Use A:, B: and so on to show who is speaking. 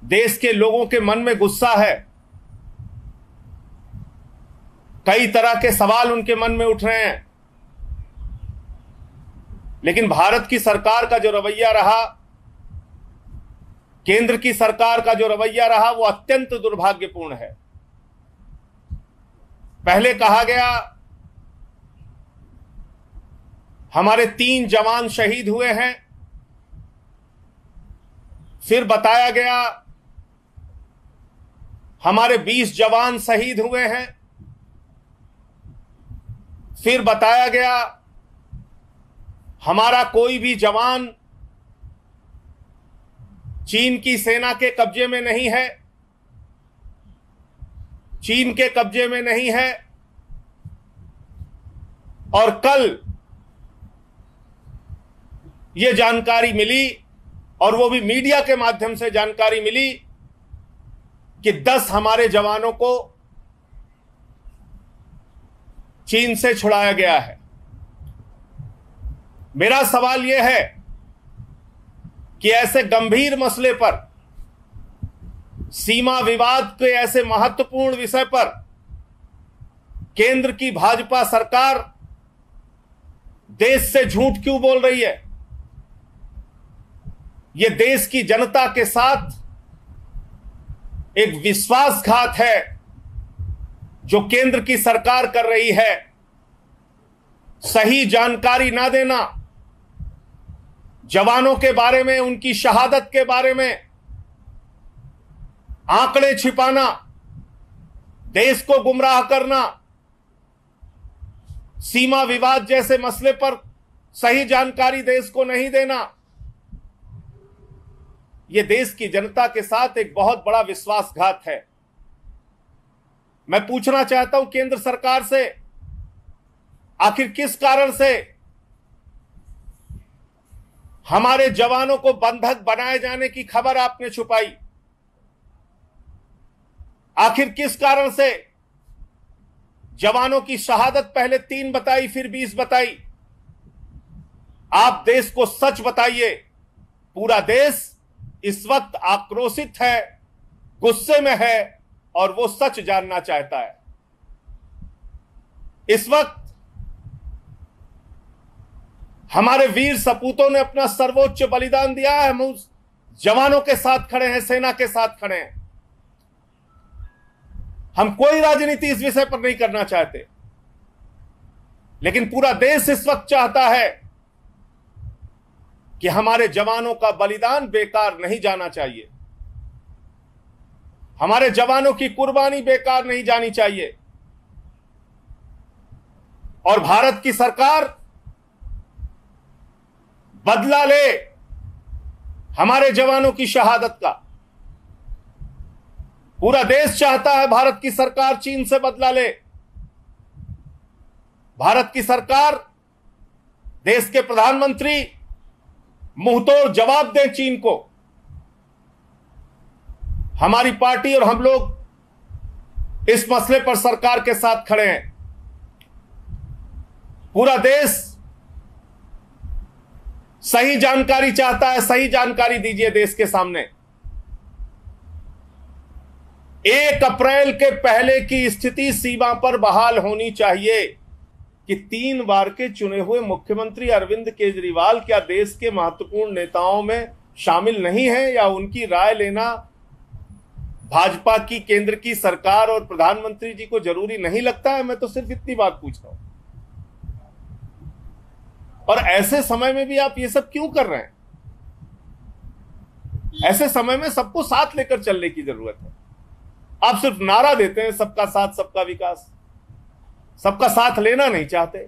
A: देश के लोगों के मन में गुस्सा है, कई तरह के सवाल उनके मन में उठ रहे हैं। लेकिन भारत की सरकार का जो रवैया रहा, केंद्र की सरकार का जो रवैया रहा, वो अत्यंत दुर्भाग्यपूर्ण है। पहले कहा गया हमारे 3 जवान शहीद हुए हैं, फिर बताया गया हमारे 20 जवान शहीद हुए हैं, फिर बताया गया हमारा कोई भी जवान चीन की सेना के कब्जे में नहीं है, चीन के कब्जे में नहीं है। और कल यह जानकारी मिली, और वो भी मीडिया के माध्यम से जानकारी मिली, कि 10 हमारे जवानों को चीन से छुड़ाया गया है। मेरा सवाल यह है कि ऐसे गंभीर मसले पर, सीमा विवाद के ऐसे महत्वपूर्ण विषय पर केंद्र की भाजपा सरकार देश से झूठ क्यों बोल रही है? यह देश की जनता के साथ एक विश्वासघात है जो केंद्र की सरकार कर रही है। सही जानकारी ना देना, जवानों के बारे में, उनकी शहादत के बारे में आंकड़े छिपाना, देश को गुमराह करना, सीमा विवाद जैसे मसले पर सही जानकारी देश को नहीं देना, यह देश की जनता के साथ एक बहुत बड़ा विश्वासघात है। मैं पूछना चाहता हूं केंद्र सरकार से, आखिर किस कारण से हमारे जवानों को बंधक बनाए जाने की खबर आपने छुपाई? आखिर किस कारण से जवानों की शहादत पहले 3 बताई, फिर 20 बताई? आप देश को सच बताइए। पूरा देश इस वक्त आक्रोशित है, गुस्से में है, और वो सच जानना चाहता है। इस वक्त हमारे वीर सपूतों ने अपना सर्वोच्च बलिदान दिया है। हम उस जवानों के साथ खड़े हैं, सेना के साथ खड़े हैं। हम कोई राजनीति इस विषय पर नहीं करना चाहते, लेकिन पूरा देश इस वक्त चाहता है कि हमारे जवानों का बलिदान बेकार नहीं जाना चाहिए, हमारे जवानों की कुर्बानी बेकार नहीं जानी चाहिए। और भारत की सरकार बदला ले हमारे जवानों की शहादत का। पूरा देश चाहता है भारत की सरकार चीन से बदला ले। भारत की सरकार, देश के प्रधानमंत्री मुंहतोड़ जवाब दें चीन को। हमारी पार्टी और हम लोग इस मसले पर सरकार के साथ खड़े हैं। पूरा देश सही जानकारी चाहता है, सही जानकारी दीजिए देश के सामने। 1 अप्रैल के पहले की स्थिति सीमा पर बहाल होनी चाहिए कि 3 बार के चुने हुए मुख्यमंत्री अरविंद केजरीवाल क्या देश के महत्वपूर्ण नेताओं में शामिल नहीं है, या उनकी राय लेना भाजपा की केंद्र की सरकार और प्रधानमंत्री जी को जरूरी नहीं लगता है? मैं तो सिर्फ इतनी बात पूछ रहा हूं। और ऐसे समय में भी आप ये सब क्यों कर रहे हैं? ऐसे समय में सबको साथ लेकर चलने की जरूरत है। आप सिर्फ नारा देते हैं सबका साथ सबका विकास, सबका साथ लेना नहीं चाहते।